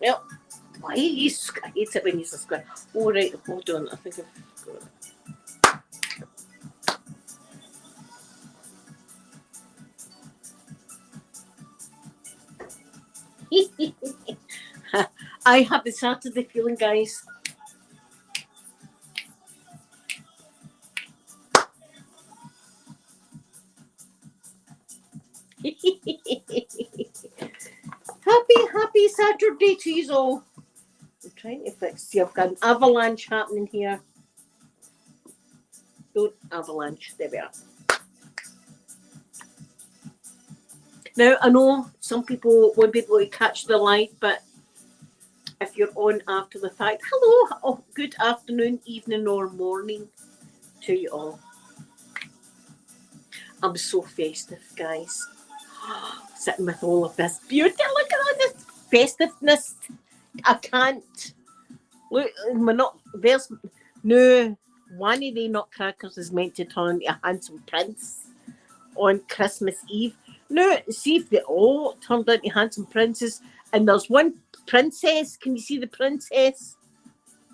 Well, why are you? I hate it when you square. Oh right, hold on. I think I've got it. I have the Saturday feeling, guys. Happy Saturday to you all. I'm trying to fix. See, I've got an avalanche happening here. Don't avalanche. There we are. Now, I know some people won't be able to catch the live, but if you're on after the fact, hello, oh, good afternoon, evening, or morning to you all. I'm so festive, guys. Sitting with all of this beauty. Look at all this festiveness. I can't. Look, we're not. There's no one of the nutcrackers is meant to turn into a handsome prince on Christmas Eve. No, see if they all turned into handsome princes, and there's one princess. Can you see the princess?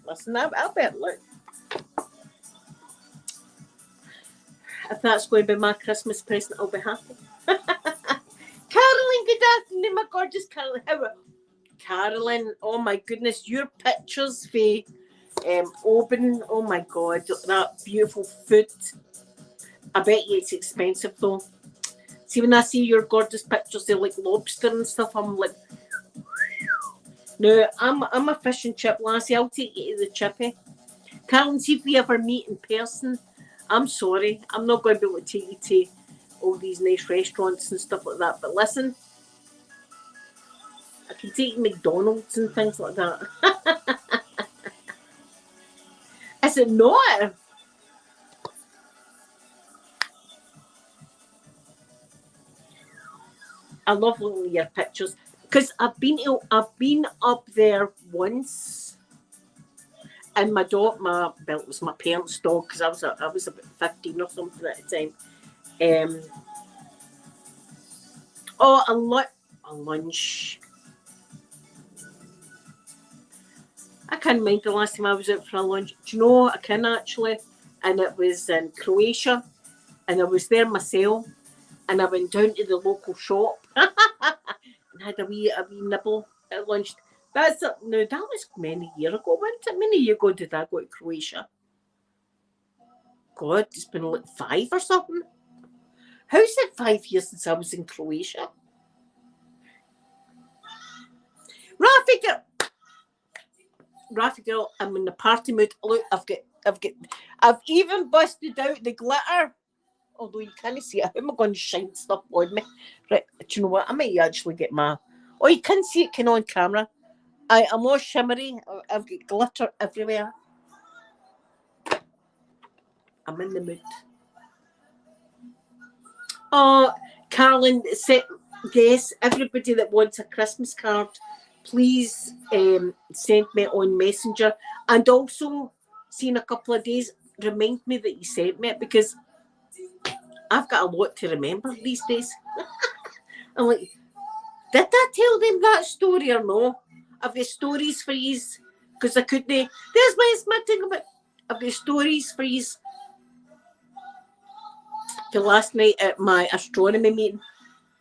Listen, I'll bet. Look, if that's going to be my Christmas present, I'll be happy. Carolyn, good afternoon, my gorgeous Carolyn. How are Carolyn? Oh my goodness, your pictures for Oban. Oh my God, that beautiful food. I bet you it's expensive though. See, when I see your gorgeous pictures, they're like lobster and stuff. I'm like, no, I'm a fish and chip lassie. I'll take you to the chippy. Carolyn, see if we ever meet in person. I'm sorry, I'm not going to be able to take you to all these nice restaurants and stuff like that. But listen, I can take you McDonald's and things like that. Is it not? I love looking at your pictures because I've been up there once, and my dog, it was my parents' dog because I was about 15 or something at the time. A lunch. I can't mind the last time I was out for a lunch. Do you know, I can actually, and it was in Croatia, and I was there myself, and I went down to the local shop and had a wee nibble at lunch. No, that was many years ago. How many years ago did I go to Croatia? God, it's been like 5 or something. How's it 5 years since I was in Croatia? Rafi girl, I'm in the party mood. Look, I've even busted out the glitter. Although you can't see it, how am I going to shine stuff on me? Right, do you know what? I might actually get my. Oh, you can see it kind of on camera. I'm all shimmery. I've got glitter everywhere. I'm in the mood. Oh, Carolyn, yes, everybody that wants a Christmas card, please send me on Messenger. And also, see in a couple of days, remind me that you sent me it because I've got a lot to remember these days. I'm like, did I tell them that story or no? I've got stories for you because I couldn't. There's my thing about. I've got stories for you. For last night at my astronomy meeting.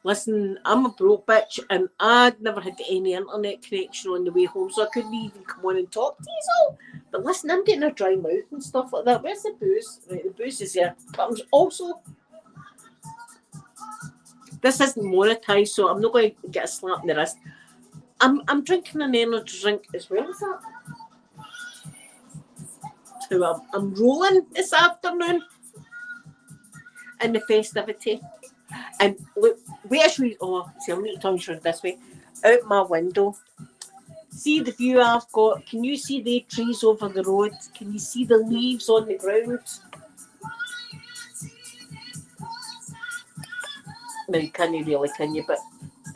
Listen, I'm a broke bitch and I'd never had any internet connection on the way home, so I couldn't even come on and talk to you all. But listen, I'm getting a dry mouth and stuff like that. Where's the booze? Right, the booze is here. But I'm also, this isn't monetized, so I'm not going to get a slap in the wrist. I'm drinking an energy drink as well as that. So I'm rolling this afternoon in the festivity. And look, we actually, see, I'm going to turn you this way. Out my window. See the view I've got. Can you see the trees over the road? Can you see the leaves on the ground? No, you can't really, can you? But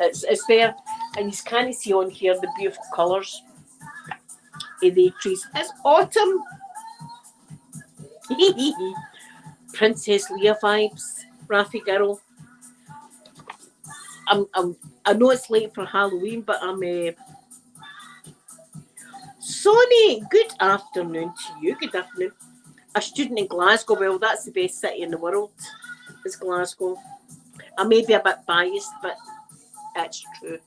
it's there. And you can't see on here the beautiful colours of the trees. It's autumn. Princess Leia vibes. Rafi girl. I know it's late for Halloween, but I'm Sonny, good afternoon to you. Good afternoon. A student in Glasgow. Well, that's the best city in the world, is Glasgow. I may be a bit biased, but that's true.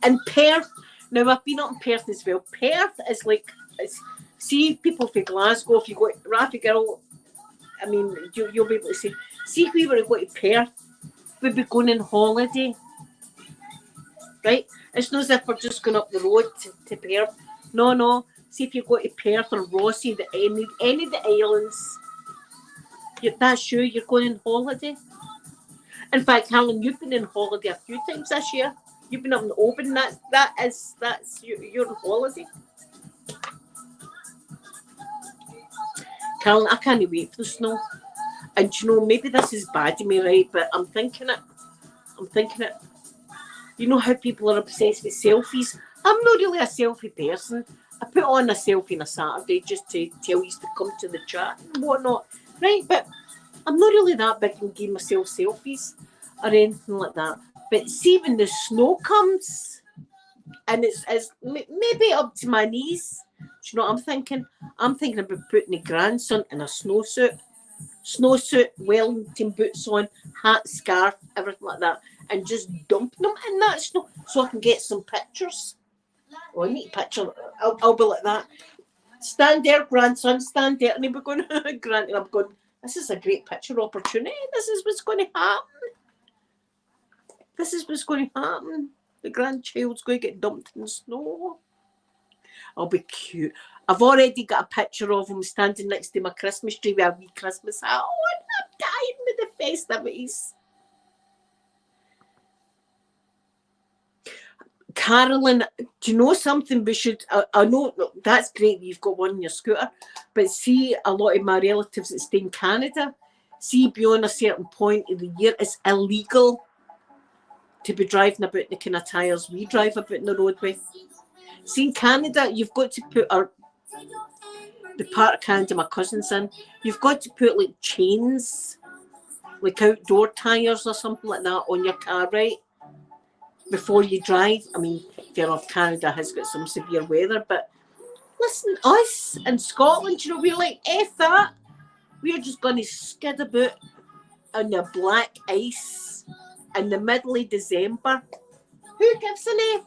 And Perth. Now, I've been up in Perth as well. Perth is like, see people from Glasgow, if you go, Rafi girl, I mean, you'll be able to say, see if we were to go to Perth, we'd be going on holiday. Right? It's not as if we're just going up the road to Perth. No. See if you go to Perth or Rossi, any of the islands, that's sure you're going on holiday. In fact, Helen, you've been on holiday a few times this year. You've been up in Oban. That's your holiday. Helen, I can't wait for the snow. And you know, maybe this is bad of me, right? But I'm thinking it. You know how people are obsessed with selfies? I'm not really a selfie person. I put on a selfie on a Saturday just to tell you to come to the chat and whatnot. Right? But I'm not really that big in giving myself selfies or anything like that. But see, when the snow comes and it's maybe up to my knees, do you know what I'm thinking? I'm thinking about putting the grandson in a snowsuit, Wellington boots on, hat, scarf, everything like that, and just dumping them in that snow so I can get some pictures. Oh, I need a picture. I'll be like that. Stand there, grandson, stand there. And he'll be going, Grant, and I'm going, this is a great picture opportunity. This is what's going to happen. This is what's going to happen. The grandchild's going to get dumped in the snow. I'll be cute. I've already got a picture of him standing next to my Christmas tree with a wee Christmas hat on. I'm dying with the festivities. Carolyn, do you know something we should... I know that's great you've got one on your scooter, but see, a lot of my relatives that stay in Canada, see, beyond a certain point of the year, it's illegal to be driving about the kind of tyres we drive about in the roadway. See, in Canada, you've got to put the part of Canada my cousin's in, you've got to put like chains, like outdoor tyres or something like that on your car, right? Before you drive. I mean, fair enough, Canada has got some severe weather, but listen, us in Scotland, you know, we're like, F that. We're just going to skid about on the black ice in the middle of December. Who gives an F?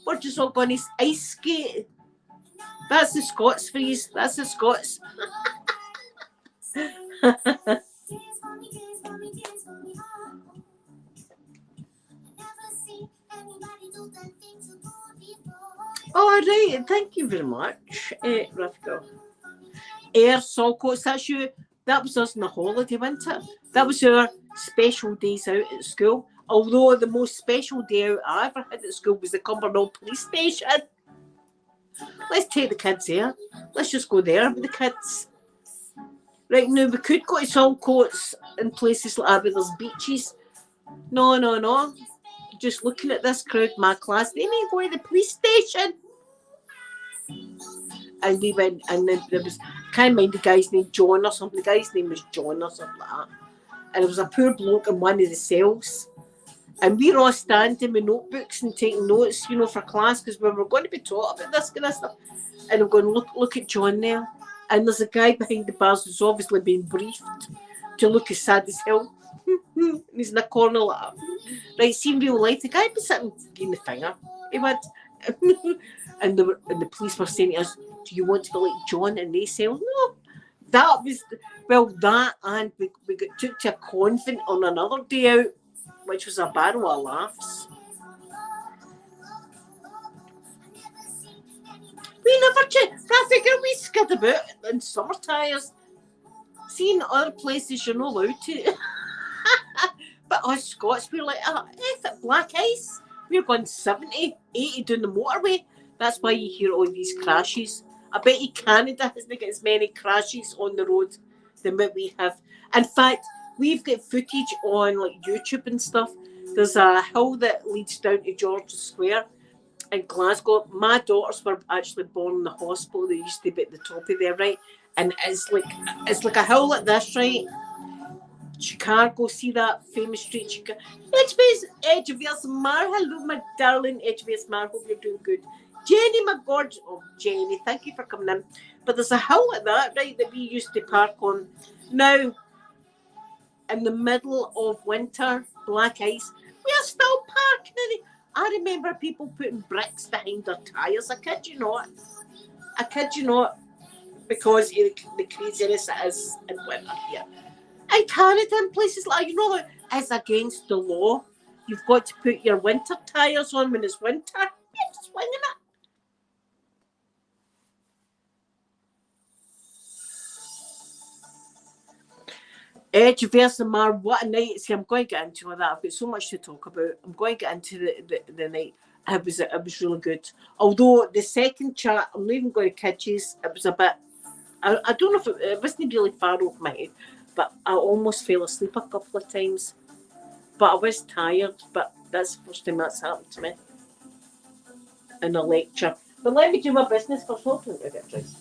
We're just all going to ice skate. That's the Scots for you. That's the Scots. All right, thank you very much, Rafka. Air Saltcoats, that's you. That was us on the holiday, wasn't it? That was our special days out at school. Although the most special day out I ever had at school was the Cumbernauld Police Station. Let's take the kids there. Let's just go there with the kids. Right now, we could go to Saltcoats in places like that where there's beaches. No. Just looking at this crowd, my class, they may go to the police station. And we went, and then there was, I can't mind the guy's name, John or something. The guy's name was John or something like that. And there was a poor bloke in one of the cells. And we were all standing with notebooks and taking notes, you know, for class, because we were going to be taught about this kind of stuff. And I'm going, look at John there. And there's a guy behind the bars who's obviously been briefed to look as sad as hell. And he's in a corner like that. Right, see in real life, the guy was sitting in the finger. He went, and the police were saying to us, do you want to be like John in the cell? No. That was, well, that, and we got took to a convent on another day out, which was a barrel of laughs. We never checked. I figure we skid about in summer tyres. See, in other places you're not allowed to. But us Scots, we're like, F it, black ice. We're going 70, 80 down the motorway. That's why you hear all these crashes. I bet you Canada hasn't got as many crashes on the road than what we have. In fact, we've got footage on like YouTube and stuff. There's a hill that leads down to George's Square in Glasgow. My daughters were actually born in the hospital. They used to be at the top of there, right? And it's like a hill like this, right? Chicago, see that famous street Chicago. HBS Mar, hello my darling HBS Mar, hope you're doing good. Jenny, my God, oh Jenny, thank you for coming in. But there's a hill like that, right, that we used to park on. Now, in the middle of winter, black ice, we are still parking in it. I remember people putting bricks behind their tyres. I kid you not. I kid you not, because of the craziness it is in winter here. In Canada, in places like, you know, it's against the law. You've got to put your winter tyres on when it's winter. You're just swinging it. Edge versus Mar, what a night. See, I'm going to get into all that. I've got so much to talk about. I'm going to get into the night. It was really good. Although the second chat, I'm not even going to kid you, it was a bit, I don't know if it wasn't really far off my head, but I almost fell asleep a couple of times. But I was tired, but that's the first time that's happened to me in a lecture. But let me do my business first. Hold on, get dressed.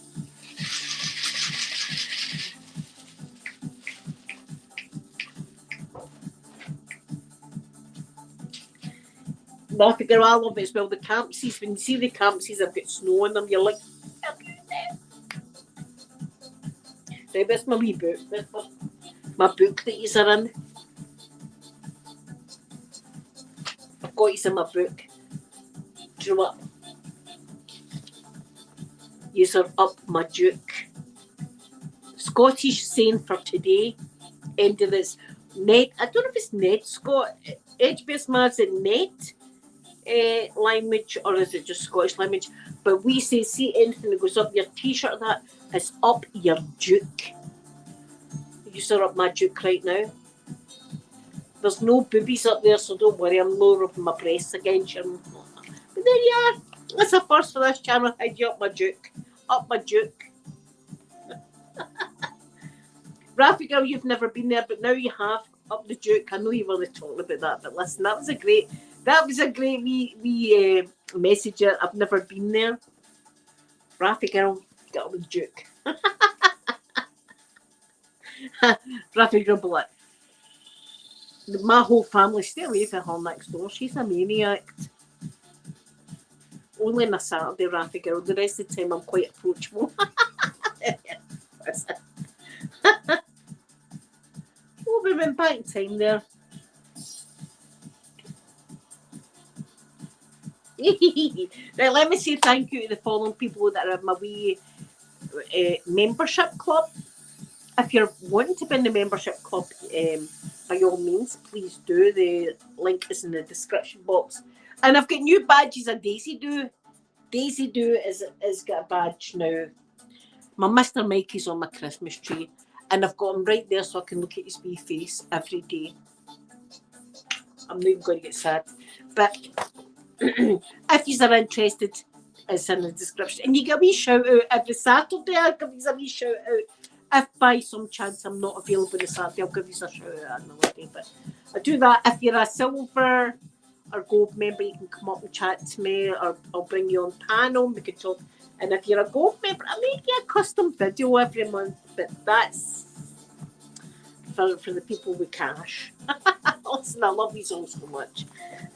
Nothing, I love it as well. The campsies, when you see the campsies, I've got snow on them, you're like, right, where's my wee book? Where's my book that you're in? I've got you in my book. Do you know what? You're up my duke. Scottish saying for today, end of this. Net, I don't know if it's net, Scott. HBS Mads at net language, or is it just Scottish language? But we say, see anything that goes up your t-shirt, that is up your duke. You're up my duke right now. There's no boobies up there, so don't worry, I'm lower up my breasts against you. But there you are. That's a first for this channel. Hide you up my duke. Up my duke. Rafi girl, you've never been there, but now you have. Up the duke. I know you've already talked about that, but listen, that was a great wee message. I've never been there. Rafi girl, get up the duke. Rafi girl, like, my whole family, stay away from her next door. She's a maniac. Only on a Saturday, Rafi girl. The rest of the time, I'm quite approachable. Oh, we went back in time there. Right, let me say thank you to the following people that are in my wee membership club. If you're wanting to be in the membership club, by all means, please do. The link is in the description box. And I've got new badges of Daisy Do. Daisy Do is got a badge now. My Mr. Mikey's on my Christmas tree. And I've got him right there so I can look at his wee face every day. I'm not even going to get sad. But if you are interested, it's in the description. And you get a wee shout out every Saturday. I'll give you a wee shout out. If by some chance I'm not available this Saturday, I'll give you a shout out another day. But I do that. If you're a silver or gold member, you can come up and chat to me, or I'll bring you on panel. We can talk. And if you're a gold member, I make you a custom video every month. But that's for the people with cash. Listen, I love you all so much.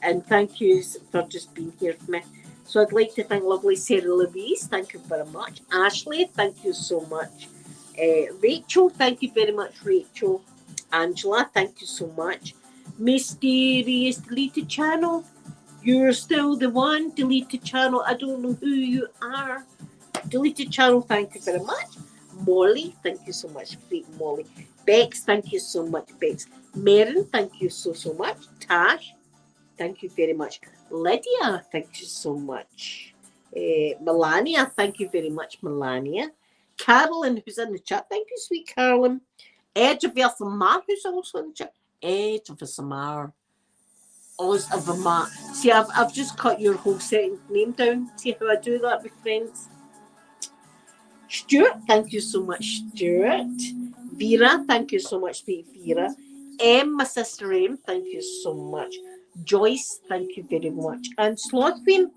And thank you for just being here for me. So I'd like to thank lovely Sarah Louise. Thank you very much. Ashley, thank you so much. Rachel, thank you very much, Rachel. Angela, thank you so much. Mysterious Deleted Channel, you're still the one. Deleted Channel, I don't know who you are. Deleted Channel, thank you very much. Molly, thank you so much, Molly. Bex, thank you so much, Bex. Marin, thank you so much. Tash, thank you very much. Lydia, thank you so much. Melania, thank you very much, Melania. Carolyn, who's in the chat, thank you, sweet Carolyn. Edge of Samar, who's also in the chat. Edge of Samar. Oz of Amar. See, I've just cut your whole second name down. See how I do that with friends. Stuart, thank you so much, Stuart. Vera, thank you so much, sweet Vera. My sister M, thank you so much. Joyce, thank you very much. And Sloth Queen,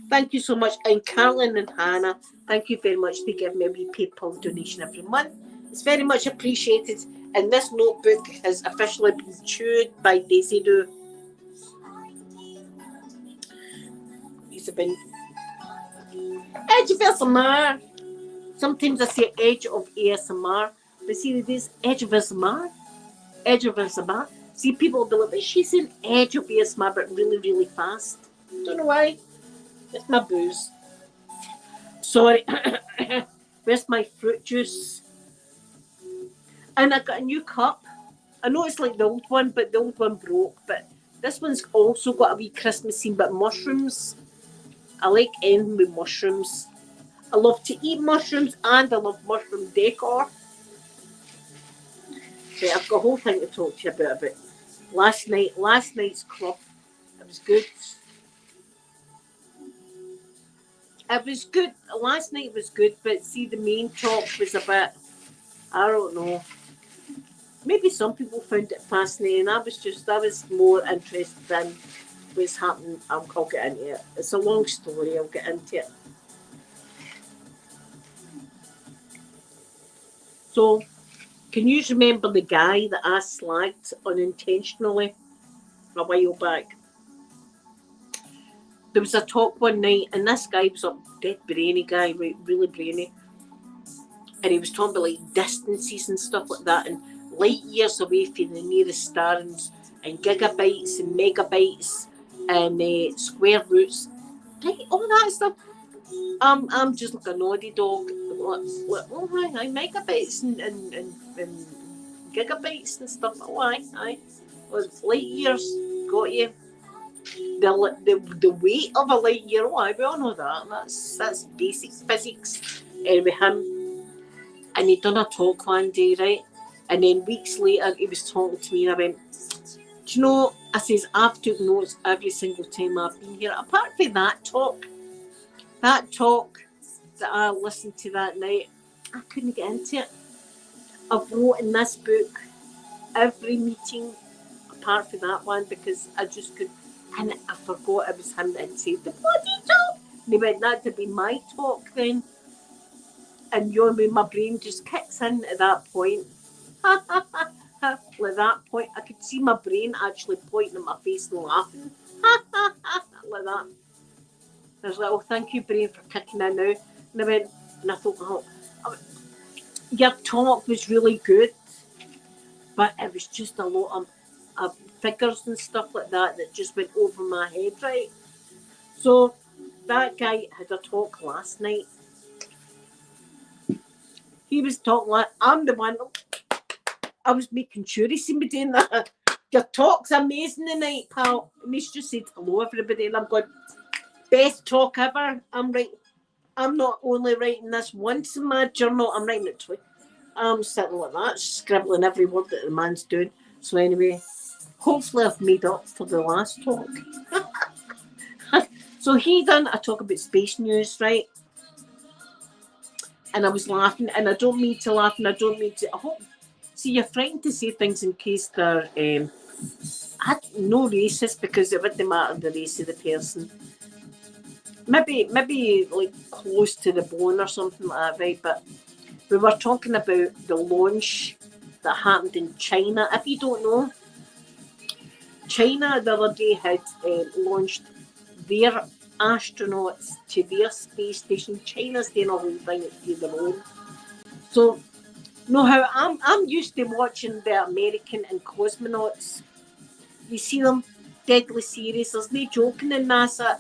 thank you so much. And Carolyn and Hannah, thank you very much. They give me a wee PayPal donation every month. It's very much appreciated. And this notebook has officially been chewed by Daisy Doo. These have been edge of ASMR. Sometimes I say edge of ASMR, but see this edge of ASMR. Edge of ASMR. See, people will be like, she's an edge of ASMR, but really, really fast. Don't know why. It's my booze. Sorry. Where's my fruit juice? And I got a new cup. I know it's like the old one, but the old one broke. But this one's also got a wee Christmas scene, but mushrooms. I like ending with mushrooms. I love to eat mushrooms and I love mushroom decor. Right, I've got a whole thing to talk to you about last night's club. It was good. It was good. Last night was good, but see, the main talk was a bit, I don't know. Maybe some people found it fascinating. I was more interested in what's happening. I'll get into it. It's a long story. I'll get into it. So, can you remember the guy that I slagged unintentionally a while back? There was a talk one night, and this guy was a dead brainy guy, right, really brainy. And he was talking about like distances and stuff like that, and light years away from the nearest star, and gigabytes and megabytes and square roots, right, all that stuff. I'm just like a naughty dog. Oh, hi, megabytes and gigabytes and stuff. Oh, aye. Light years, got you. The weight of a light year, oh, we all know that. That's basic physics. Anyway, him, and he'd done a talk one day, right? And then weeks later, he was talking to me, and I went, do you know, I says, I've took notes every single time I've been here. Apart from that talk that I listened to that night, I couldn't get into it. I've wrote in this book every meeting apart from that one because I just could, and I forgot it was him that had said the bloody talk. And he went, that to be my talk then. And you know, my brain just kicks in at that point. Like that point, I could see my brain actually pointing at my face and laughing. Like that. I was like, oh, thank you, brain, for kicking in now. And I went, and I thought, oh, your talk was really good, but it was just a lot of figures and stuff like that just went over my head, right? So that guy had a talk last night. He was talking like, I'm the one. I was making sure he seen me doing that. Your talk's amazing tonight, pal. And he's just said hello, everybody, and I'm going, best talk ever. I'm not only writing this once in my journal, I'm writing it twice. I'm sitting like that, scribbling every word that the man's doing. So anyway, hopefully I've made up for the last talk. So he done a talk about space news, right? And I was laughing, and I don't mean to laugh, and I don't mean to. See, you're frightened to say things in case they're no racist, because it wouldn't matter the race of the person. Maybe like close to the bone or something like that, right? But we were talking about the launch that happened in China. If you don't know, China the other day had launched their astronauts to their space station. China's doing a whole thing of their own. So, know how I'm used to watching the American and cosmonauts. You see them deadly serious. There's no joking in NASA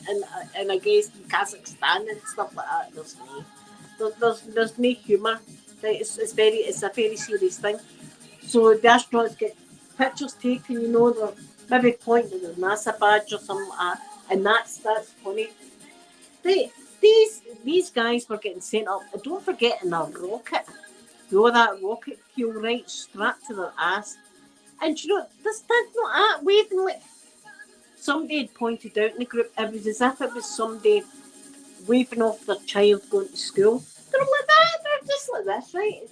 and I guess in Kazakhstan and stuff like that. There's no humour. Right? It's a very serious thing. So the astronauts get pictures taken, you know, they're maybe pointing at the NASA badge or something like that, and that's funny. These guys were getting sent up. Don't forget, in a rocket. You know that rocket fuel, right, strapped to their ass. And you know, they're standing like that, waving like somebody had pointed out in the group, it was as if it was somebody waving off their child going to school. They're like that, they're just like this, right?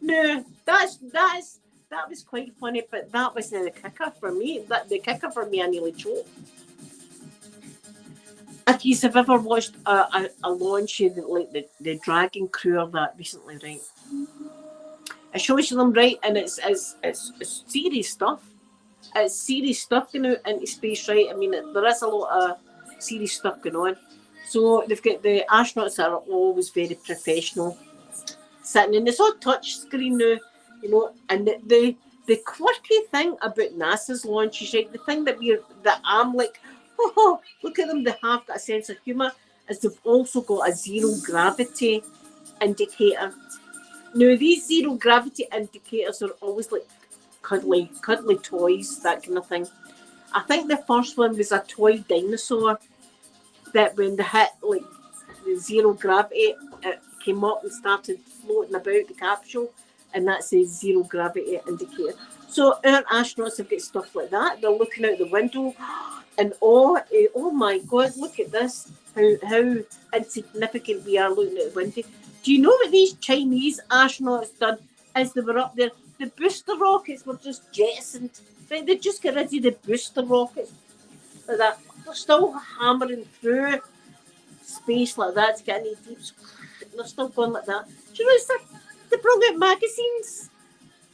No, that was quite funny, but that wasn't the kicker for me. The kicker for me, I nearly choked. If you have ever watched a launch of the Dragon crew or that recently, right? It shows you them right, and it's serious stuff. It's serious stuff going out into space, right? I mean, there is a lot of serious stuff going on. So they've got the astronauts that are always very professional, sitting in this all touch screen now, you know. And the quirky thing about NASA's launches, right? The thing that I'm like, oh, look at them. They have got a sense of humour. Is they've also got a zero gravity indicator. Now these zero gravity indicators are always like cuddly toys, that kind of thing. I think the first one was a toy dinosaur that when they hit like the zero gravity, it came up and started floating about the capsule, and that's a zero gravity indicator. So our astronauts have got stuff like that. They're looking out the window and oh my God, look at this, how insignificant we are looking at the window. Do you know what these Chinese astronauts done as they were up there? The booster rockets were just jettisoned. Right? They just got rid of the booster rockets like that. They're still hammering through space like that to get any deep. They're still going like that. Do you know stuff? They brought out magazines.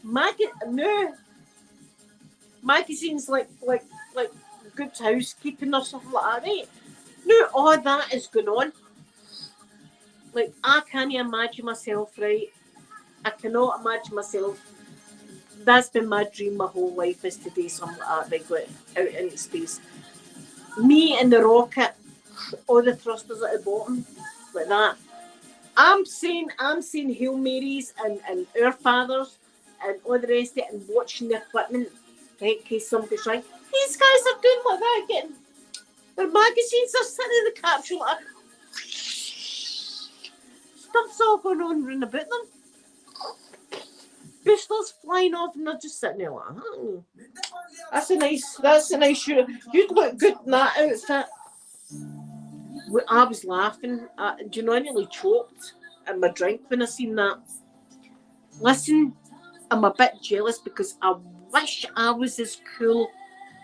Magazines like Good Housekeeping or something like that, right? Now all that is going on. Like, I can't imagine myself, right? I cannot imagine myself. That's been my dream my whole life, is to do something like that, like go out into space. Me and the rocket, all the thrusters at the bottom, like that. I'm saying Hail Marys and Our Fathers and all the rest of it, and watching the equipment, right, in case somebody's right. These guys are doing like that, getting their magazines are sitting in the capsule like that. Stuff's all going on round about them. Boosters flying off and they're just sitting there like, oh, that's a nice shoot. You'd look good in that outfit. I was laughing. Do you know, I nearly choked at my drink when I seen that. Listen, I'm a bit jealous because I wish I was as cool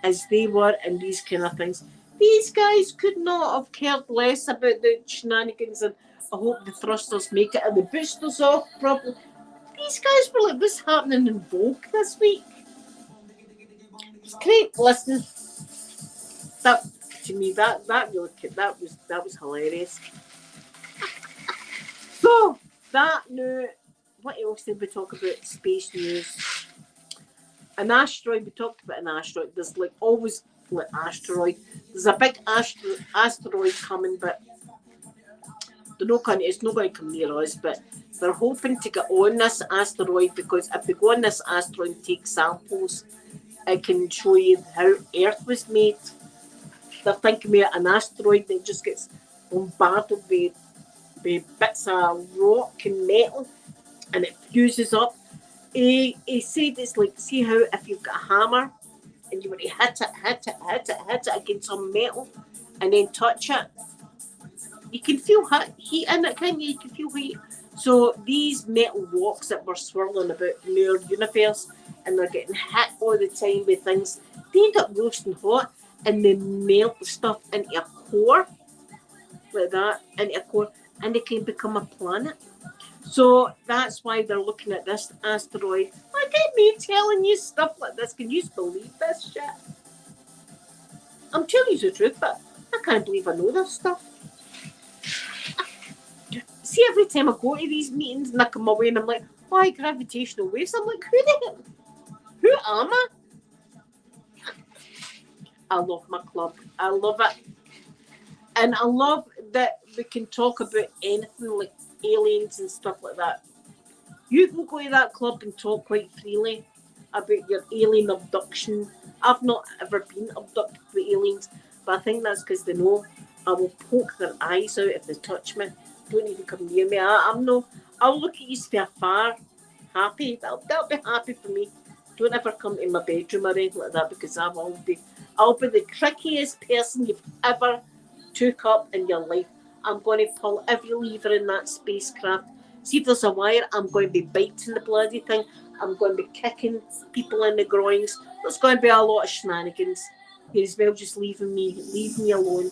as they were in these kind of things. These guys could not have cared less about the shenanigans, and I hope the thrusters make it and the boosters off properly. These guys were like, what's happening in Vogue this week? It's great. Listen, that to me that was hilarious. So that new, what else did we talk about? Space news. An asteroid. We talked about an asteroid. There's like always like asteroid. There's a big asteroid coming, but it's not going to come near us. But they're hoping to get on this asteroid, because if they go on this asteroid and take samples, it can show you how Earth was made. They're thinking about an asteroid that just gets bombarded with bits of rock and metal, and it fuses up. He said it's like, see how if you've got a hammer and you want to hit it against some metal and then touch it, you can feel heat in it, can't you? You can feel heat. So these metal rocks that were swirling about in our universe, and they're getting hit all the time with things, they end up roasting hot, and they melt the stuff into a core, like that, into a core, and they can become a planet. So that's why they're looking at this asteroid. Look at me telling you stuff like this. Can you believe this shit? I'm telling you the truth, but I can't believe I know this stuff. See, every time I go to these meetings and I come away and I'm like, why gravitational waves? I'm like, who am I? I love my club. I love it. And I love that we can talk about anything like aliens and stuff like that. You can go to that club and talk quite freely about your alien abduction. I've not ever been abducted with aliens, but I think that's because they know I will poke their eyes out if they touch me. Don't even come near me. I'll look at you from afar, happy. That'll be happy for me. Don't ever come in my bedroom or anything like that, because I'll be the trickiest person you've ever took up in your life. I'm going to pull every lever in that spacecraft. See if there's a wire, I'm going to be biting the bloody thing. I'm going to be kicking people in the groins. There's going to be a lot of shenanigans. You as well just leave me alone.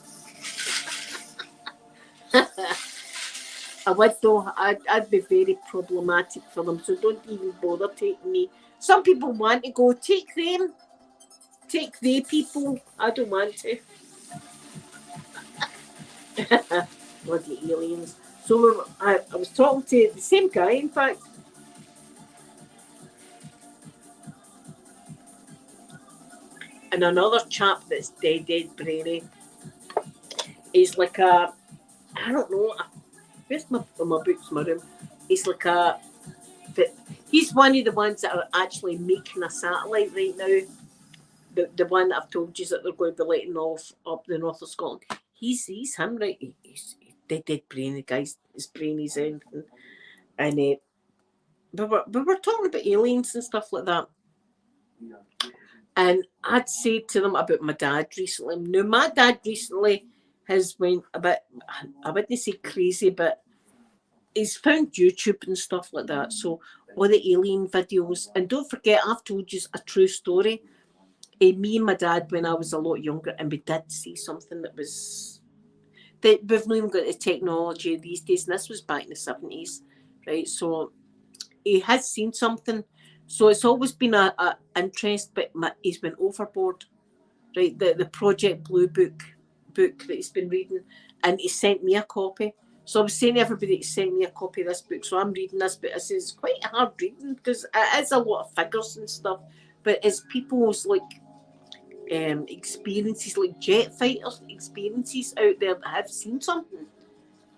I would though. I'd be very problematic for them. So don't even bother taking me. Some people want to go. Take them. Take the people. I don't want to. Bloody aliens. So I was talking to the same guy, in fact, and another chap that's dead brainy. He's like a, I don't know, where's my books, my room? He's like a, he's one of the ones that are actually making a satellite right now. The one that I've told you that they're going to be letting off up the north of Scotland. He's him, right? He's dead brainy, guys. His brain is anything. And we were talking about aliens and stuff like that. And I'd said to them about my dad recently. Now, my dad recently has went a bit, I wouldn't say crazy, but he's found YouTube and stuff like that. So all the alien videos. And don't forget, I've told you a true story. Me and my dad, when I was a lot younger, and we did see something that was, that we've not even got the technology these days, and this was back in the 70s, right? So he has seen something. So it's always been a interest, but he's been overboard, right? The Project Blue book that he's been reading, and he sent me a copy. So I was saying to everybody to send me a copy of this book. So I'm reading this, but it's quite hard reading because it is a lot of figures and stuff. But it's people's like experiences, like jet fighters experiences out there that have seen something.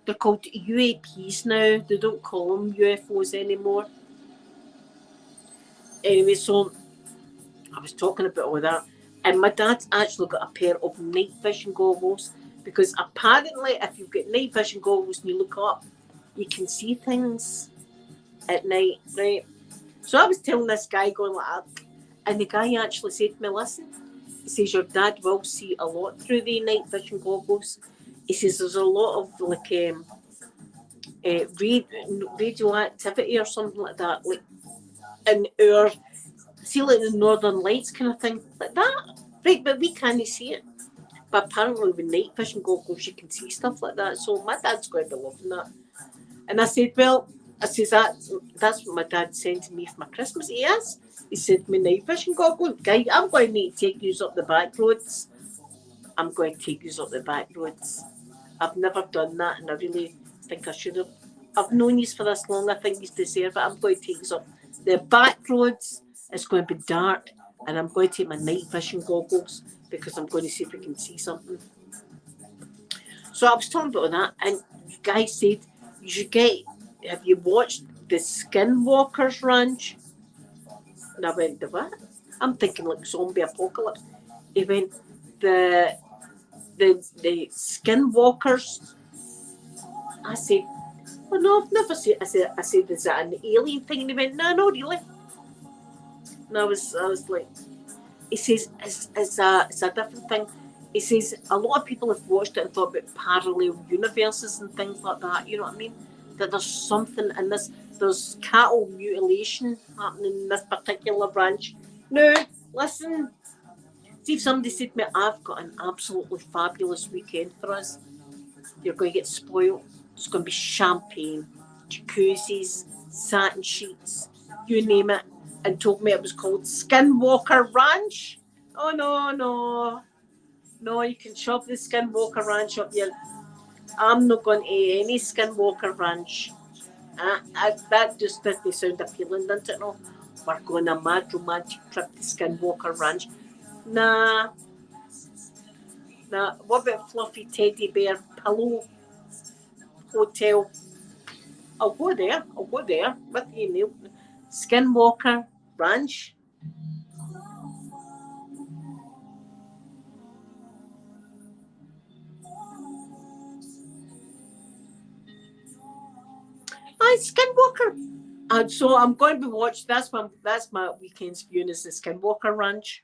They're called UAPs now. They don't call them UFOs anymore. Anyway, so I was talking about all that, and my dad's actually got a pair of night vision goggles because apparently, if you've got night vision goggles and you look up, you can see things at night, right? So I was telling this guy going like that, and the guy actually said to me, "Listen," he says, "your dad will see a lot through the night vision goggles." He says, "There's a lot of like radioactivity or something like that, like in our, see, like the Northern Lights kind of thing, like that, right? But we can't see it. But apparently with night vision goggles, you can see stuff like that. So my dad's going to be loving that." And I said, "Well," I says, that's what my dad sent to me for my Christmas." He is. He said, "My night vision goggles, guy, I'm going to need to take you up the back roads. I'm going to take you up the back roads. I've never done that, and I really think I should have. I've known you for this long. I think you deserve it. I'm going to take you up the back roads. It's going to be dark, and I'm going to take my night vision goggles because I'm going to see if I can see something." So I was talking about that, and the guy said, "You should get. Have you watched the Skinwalkers Ranch?" And I went, "The what?" I'm thinking like zombie apocalypse. He went, the Skinwalkers. I said, "Well, no, I've never seen." I said, "Is that an alien thing?" And he went, "No, really." And I was like, he says, it's a different thing. He says a lot of people have watched it and thought about parallel universes and things like that. You know what I mean? That there's something in this. There's cattle mutilation happening in this particular branch. No, listen. See, if somebody said to me, "I've got an absolutely fabulous weekend for us. You're going to get spoiled. It's going to be champagne, jacuzzis, satin sheets, you name it," and told me it was called Skinwalker Ranch. Oh, no. No, you can shove the Skinwalker Ranch up your... I'm not going to any Skinwalker Ranch. That just doesn't sound appealing, doesn't it? No, we're going on a mad romantic trip to Skinwalker Ranch. Nah. What about Fluffy Teddy Bear Pillow Hotel? I'll go there with you, Neil. Skinwalker Ranch. Aye, Skinwalker. So I'm going to be watching. That's my weekend's viewing is the Skinwalker Ranch.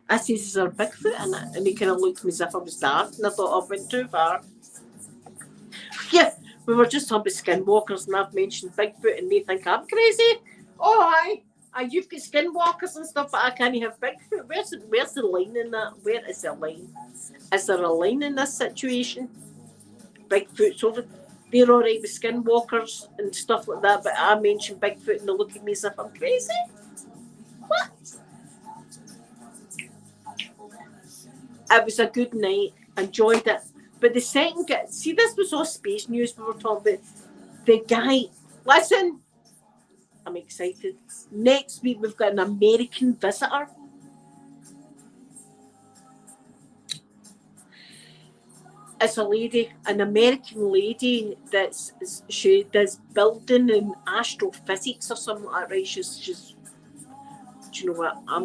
I says, "Is there Bigfoot in it?" And he kind of looked at me as if I was daft, and I thought I went too far. Yeah, we were just talking about skinwalkers, and I've mentioned Bigfoot, and they think I'm crazy. Oh, aye. You've got skinwalkers and stuff, but I can't have Bigfoot. Where's the line in that? Where is the line? Is there a line in this situation? Bigfoot's over. they're all right with skinwalkers and stuff like that, but I mention Bigfoot and they look at me as if I'm crazy. What? It was a good night. Enjoyed it. But the second guy, see, this was all space news we were talking about. The guy, listen, I'm excited. Next week we've got an American visitor. It's a lady, an American lady she does building and astrophysics or something like that. Right? She's. Do you know what? I'm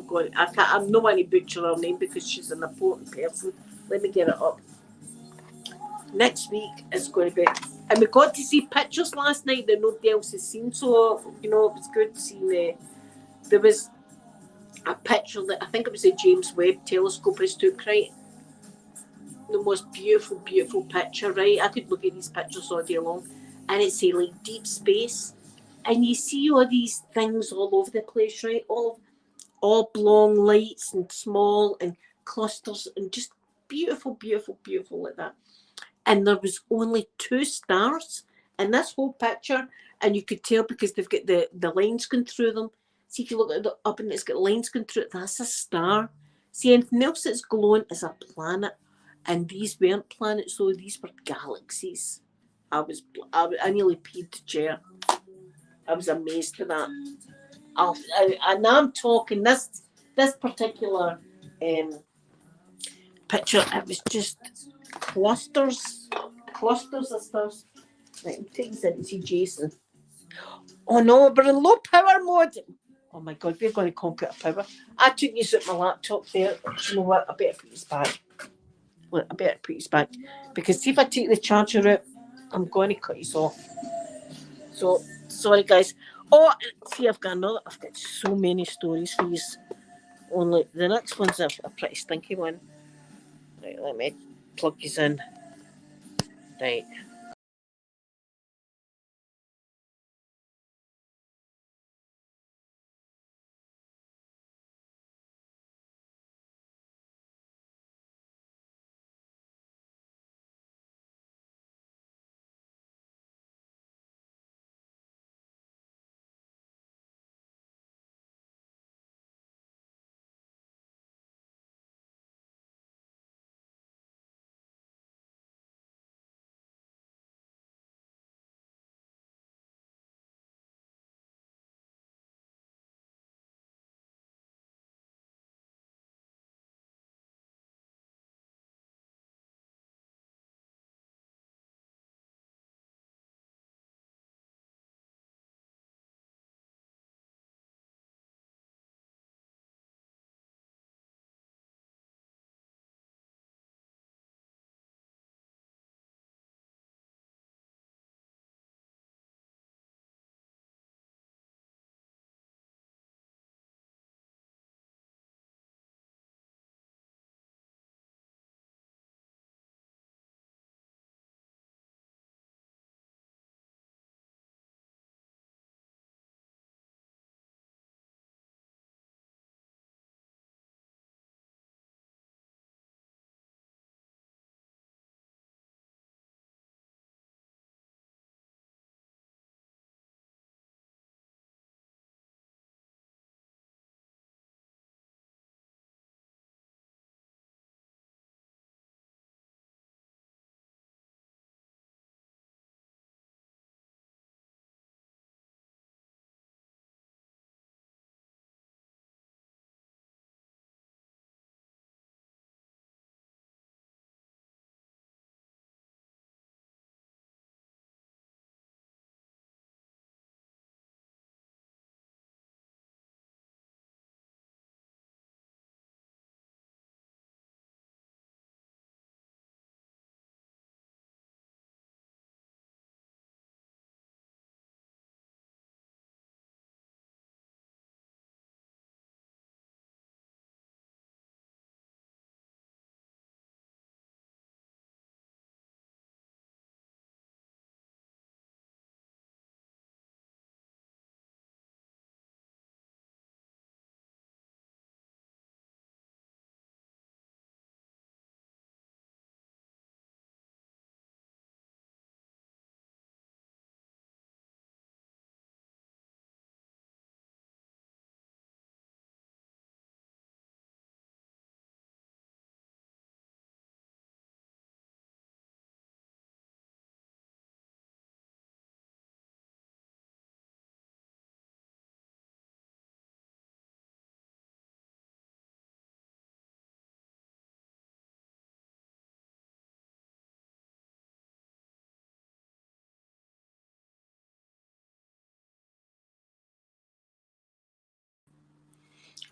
not going to butcher her name because she's an important person. Let me get it up. Next week is going to be, and we got to see pictures last night that nobody else has seen. So it was good seeing. There was a picture that I think it was a James Webb telescope has took, right? The most beautiful, beautiful picture, right? I could look at these pictures all day long, and it's like deep space, and you see all these things all over the place, right? All oblong lights and small and clusters and just beautiful, beautiful, beautiful like that. And there was only 2 stars in this whole picture, and you could tell because they've got the lines going through them. See, if you look at it up and it's got lines going through it, that's a star. See, anything else that's glowing is a planet, and these weren't planets, though these were galaxies. I nearly peed the chair. I was amazed at that. And I'm talking this particular picture. It was just clusters of stars. Right, I'm taking this in to see Jason. Oh no, we're in low power mode. Oh my god, we're going to conquer power. I took these at my laptop there. You know what? I better put these back. Look, I better put these back because see if I take the charger out, I'm going to cut these off. So sorry, guys. Oh, see, I've got so many stories for you. Only the next one's a pretty stinky one. Right, let me plug these in. Right.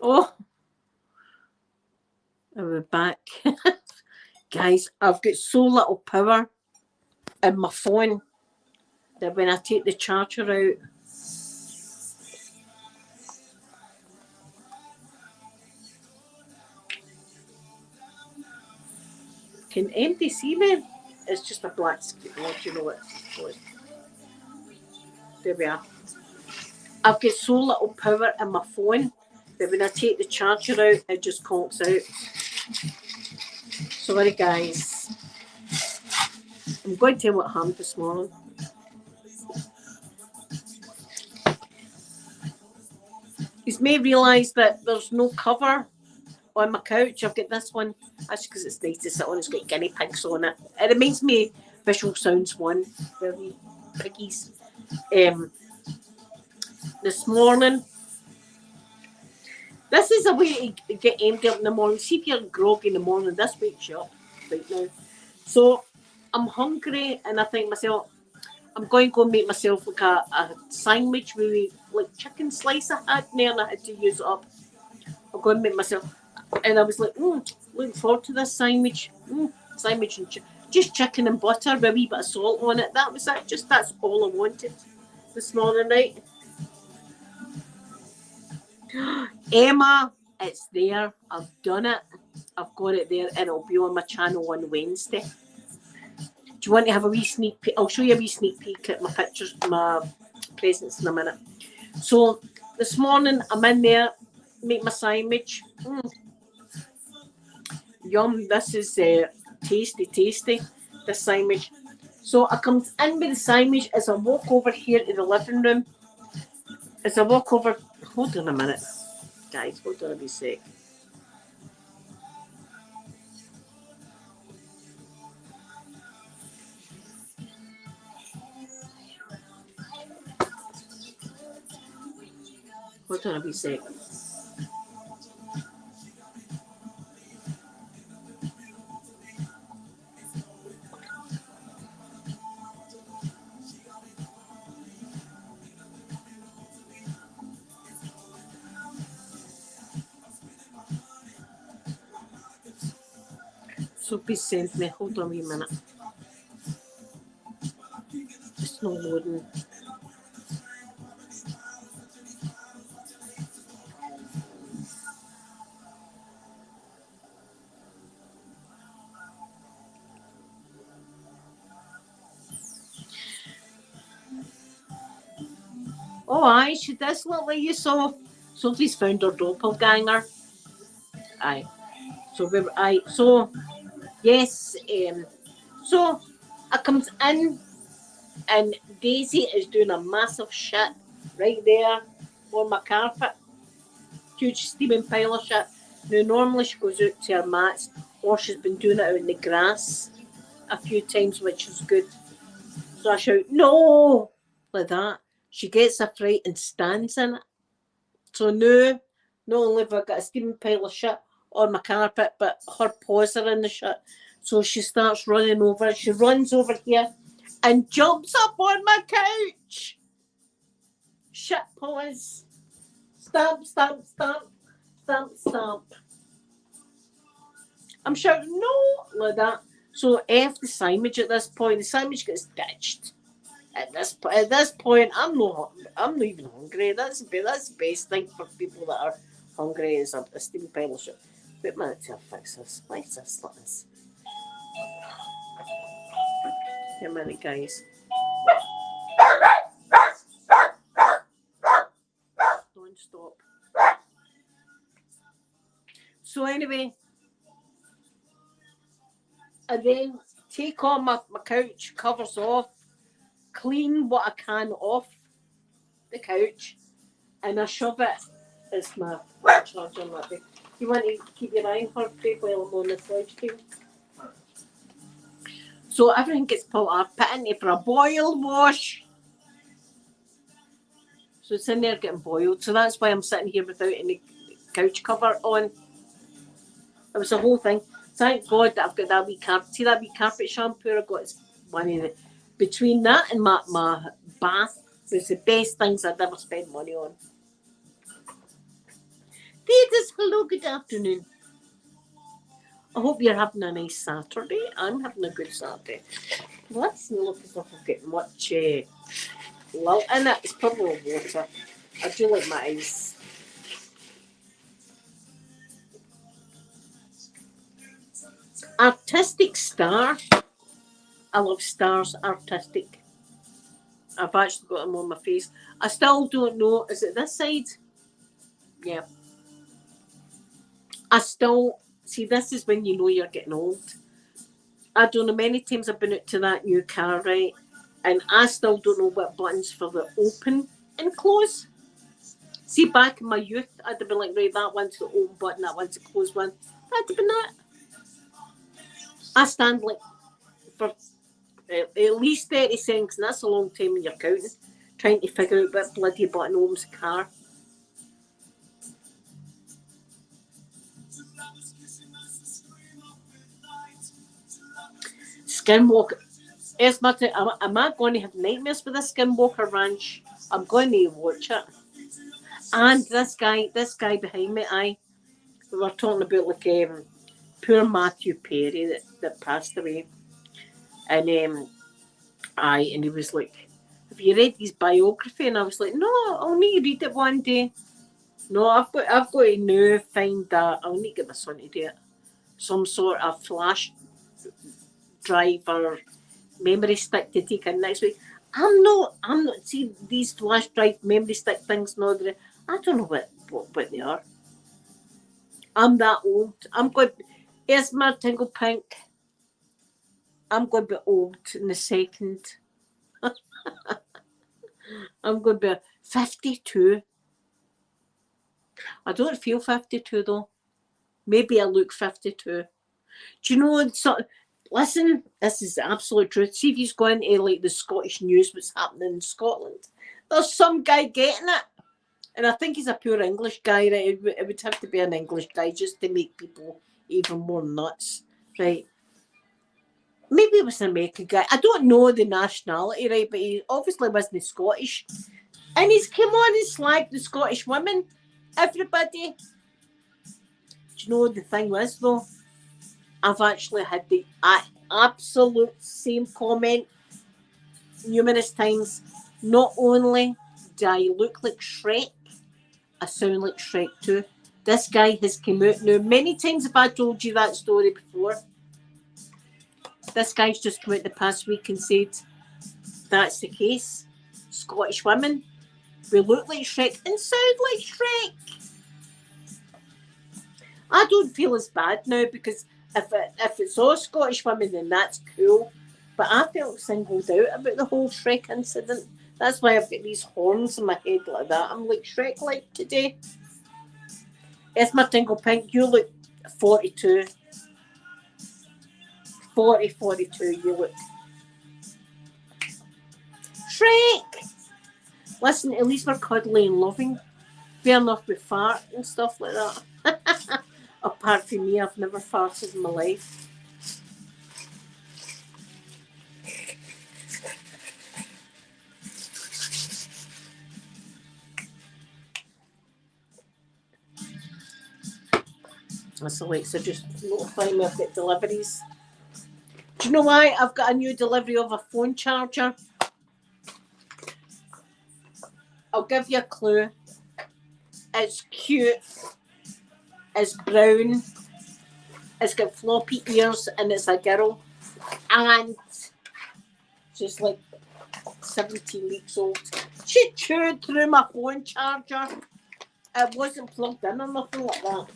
Oh, we're back. Guys, I've got so little power in my phone that when I take the charger out, can anybody see me? It's just a black screen. Oh, do you know what? There we are. I've got so little power in my phone that when I take the charger out, it just conks out. Sorry, guys. I'm going to tell what happened this morning. You may realise that there's no cover on my couch. I've got this one. That's because it's nice to sit on. It's got guinea pigs on it. It reminds me Visual Sounds 1. They're wee piggies. This morning, this is a way to get empty up in the morning. See if you're groggy in the morning. This wakes you up right now. So I'm hungry and I think myself, I'm going to go make myself like a sandwich with like chicken slice I had there and I had to use it up. I'm going to make myself, and I was like, looking forward to this sandwich. Sandwich and just chicken and butter with a wee bit of salt on it. That was it. That's all I wanted this morning, right? Emma, it's there. I've done it. I've got it there and it'll be on my channel on Wednesday. Do you want to have a wee sneak peek? I'll show you a wee sneak peek at my pictures, my presents in a minute. So this morning I'm in there, make my sandwich. Yum, this is tasty, this sandwich. So I come in with the sandwich as I walk over here to the living room. As I walk over, hold on a minute, guys, hold on a wee sec. Hold on a wee sec. Sophie sent me, hold on a wee minute. It's not loading. Oh, aye, she does look like you saw. Sophie's found her doppelganger. Aye. So yes, so I comes in and Daisy is doing a massive shit right there on my carpet. Huge steaming pile of shit. Now normally she goes out to her mats or she's been doing it out in the grass a few times, which is good. So I shout, no, like that. She gets a fright and stands in it. So now, not only have I got a steaming pile of shit on my carpet, but her paws are in the shit. So she starts running over. She runs over here and jumps up on my couch. Shit paws. Stamp, stamp, stamp, stamp, stamp. I'm shouting, no, like that. So F the sandwich at this point. The sandwich gets ditched. At this point, I'm not even hungry. That's the best thing for people that are hungry is a steamed pile of shit. Wait a minute till I fix this. Why is this like this? Wait a minute, guys. Don't stop. So anyway, I then take all my couch covers off, clean what I can off the couch, and I shove it as my charger. You want to keep your eye on her while I'm on the sledge table? So everything gets pulled off, put in there for a boil wash. So it's in there getting boiled. So that's why I'm sitting here without any couch cover on. It was a whole thing. Thank God that I've got that wee carpet. See that wee carpet shampoo I got? It's one of the, between that and my bath was the best things I'd ever spent money on. Theatres, hello, good afternoon. I hope you're having a nice Saturday. I'm having a good Saturday. Let's look as if I've got much lull in it. It's probably water. I do like my ice. Artistic star. I love stars. Artistic. I've actually got them on my face. I still don't know. Is it this side? Yeah. I still see. This is when you know you're getting old. I don't know. Many times I've been out to that new car, right, and I still don't know what buttons for the open and close. See, back in my youth, I'd have been like, right, that one's the open button, that one's the close one. That'd have been that. I stand like for at least 30 seconds, and that's a long time when you're counting, trying to figure out what bloody button opens the car. Skinwalker. Am I going to have nightmares with the Skinwalker Ranch? I'm going to watch it. And this guy behind me, we were talking about like poor Matthew Perry that passed away, and and he was like, "Have you read his biography?" And I was like, "No, I'll need to read it one day." No, I've got to now find that. I'll need to get my son to do it. Some sort of flash drive or memory stick to take in next week. I'm not. See these flash drive memory stick things. No, I don't know what they are. I'm that old. I'm going. Here's my Tingle Pink. I'm going to be old in a second. I'm going to be 52. I don't feel 52 though. Maybe I look 52. Do you know? Listen, this is the absolute truth. See if he's going to like the Scottish news, what's happening in Scotland. There's some guy getting it. And I think he's a pure English guy, right? It would have to be an English guy just to make people even more nuts, right? Maybe it was an American guy. I don't know the nationality, right? But he obviously wasn't Scottish. And he's come on and slagged the Scottish women. Everybody. Do you know what the thing was, though? I've actually had the absolute same comment numerous times. Not only do I look like Shrek, I sound like Shrek too. This guy has come out now. Many times have I told you that story before. This guy's just come out the past week and said that's the case. Scottish women, we look like Shrek and sound like Shrek. I don't feel as bad now because if it's all Scottish women, then that's cool. But I felt singled out about the whole Shrek incident. That's why I've got these horns in my head like that. I'm like Shrek-like today. It's my Tingle Pink. You look 42. 42, you look. Shrek! Listen, at least we're cuddly and loving. Fair enough with fart and stuff like that. Apart from me, I've never farted in my life. That's Alexa just notifying me I've got deliveries. Do you know why I've got a new delivery of a phone charger? I'll give you a clue. It's cute. It's brown. It's got floppy ears and it's a girl. And she's like 17 weeks old. She chewed through my phone charger. It wasn't plugged in or nothing like that.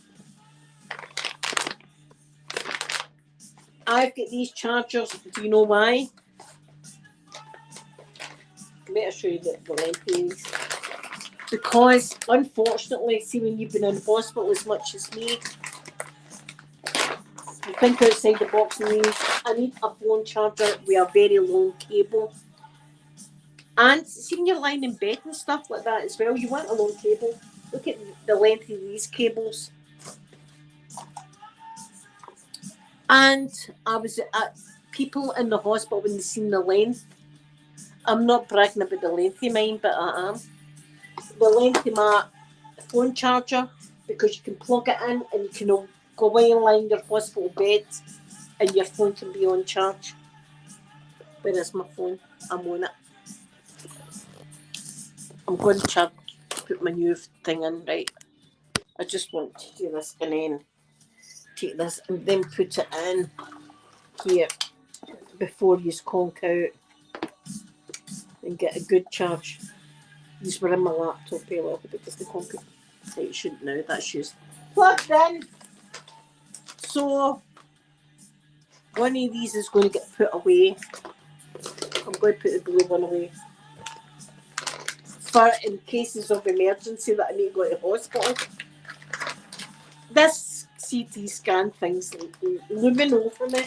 I've got these chargers. Do you know why? Better show you the length of these. Because, unfortunately, see when you've been in hospital as much as me, you think outside the box and these. I need a phone charger with a very long cable. And see when you're lying in bed and stuff like that as well, you want a long cable. Look at the length of these cables. And I was at people in the hospital when they seen the length. I'm not bragging about the length of mine, but I am. The length of my phone charger, because you can plug it in and you can go away and lie in your hospital bed and your phone can be on charge. Where is my phone? I'm on it. I'm going to put my new thing in, right? I just want to do this and then take this and then put it in here before you conk out and get a good charge. These were in my laptop here, I hope it doesn't conk out. It shouldn't now, that's used. Plugged in. So one of these is going to get put away. I'm going to put the blue one away. For in cases of emergency that I need to go to the hospital. This CT scan thing's looming over me.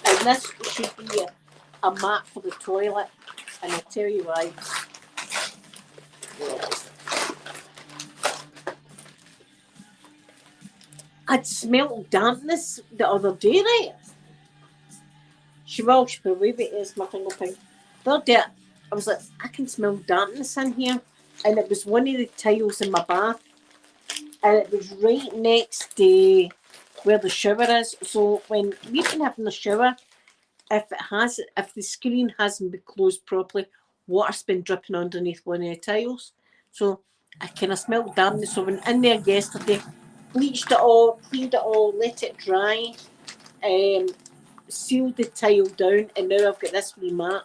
And this should be a mat for the toilet. And I'll tell you why. I'd smelled dampness the other day, right? She put away, but it's my finger thing. The other day, I was like, I can smell dampness in here. And it was one of the tiles in my bath. And it was right next to where the shower is. So when we've been having the shower, if the screen hasn't been closed properly, water's been dripping underneath one of the tiles. So I kind of smelled dampness. So I went in there yesterday, bleached it all, cleaned it all, let it dry, sealed the tile down, and now I've got this wee mat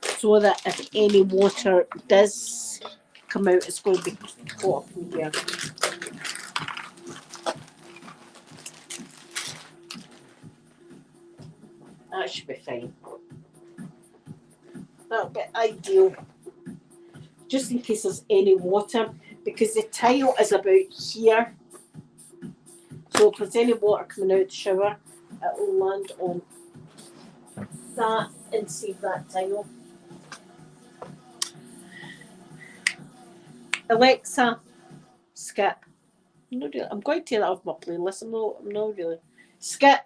so that if any water does come out, it's going to be caught up in here. That should be fine. That'll be ideal. Just in case there's any water, because the tile is about here. So if there's any water coming out of the shower, it will land on that and save that tile. Alexa, skip. No, really. I'm going to take that off my playlist. I'm not really. Skip.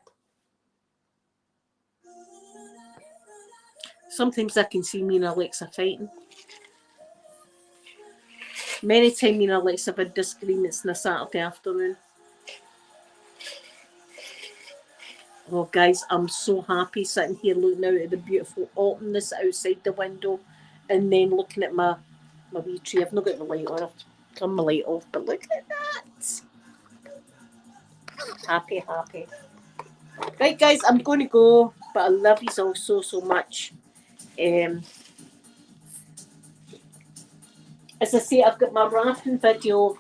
Sometimes I can see me and Alexa fighting. Many times me and Alexa have had disagreements on a Saturday afternoon. Oh, guys, I'm so happy sitting here looking out at the beautiful autumn that's outside the window and then looking at my wee tree. I've not got the light on. I've turned my light off, but look at that. Happy. Right, guys, I'm going to go, but I love you all so much. As I say, I've got my wrapping video.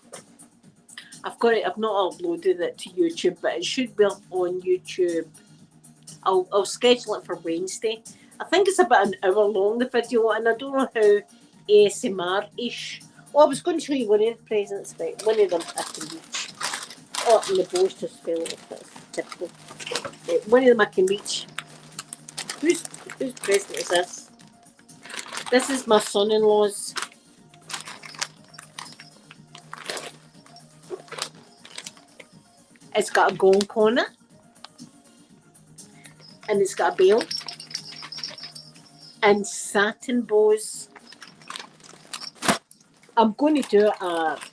I've not uploaded it to YouTube, but it should be up on YouTube. I'll schedule it for Wednesday. I think it's about an hour long, the video, and I don't know how ASMR-ish. Oh, I was going to show you one of the presents, but one of them I can reach. Oh, and the bows just fell off. That's typical. One of them I can reach. Whose present is this? This is my son-in-law's. It's got a gonk on it. And it's got a bell. And satin bows. I'm going to do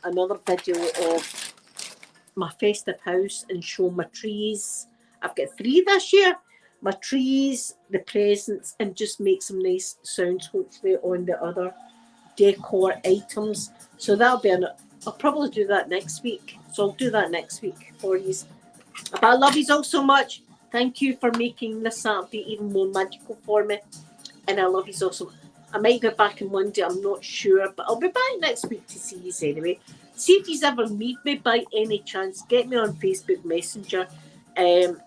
another video of my festive house and show my trees. I've got 3 this year. My trees, the presents, and just make some nice sounds hopefully on the other decor items. So that'll be I'll probably do that next week. So I'll do that next week for you. But I love you all so much. Thank you for making this Saturday even more magical for me. And I love you all so much. I might be back in Monday, I'm not sure, but I'll be back next week to see you anyway. See if you ever meet me by any chance. Get me on Facebook Messenger. And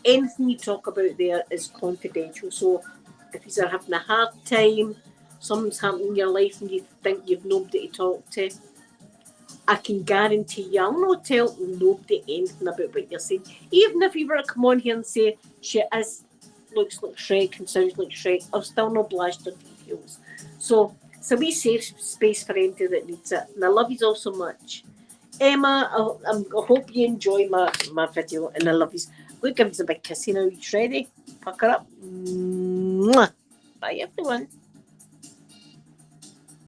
anything you talk about there is confidential. So if you're having a hard time, something's happening in your life and you think you've nobody to talk to, I can guarantee you I'll not tell nobody anything about what you're saying. Even if you were to come on here and say she looks like Shrek and sounds like Shrek, I'll still not blast her details. So it's a wee safe space for anybody that needs it. And I love you all so much. Emma, I hope you enjoy my video, and I love you. Look, give us a big kiss, you know. You ready? Pucker up. Mwah. Bye, everyone.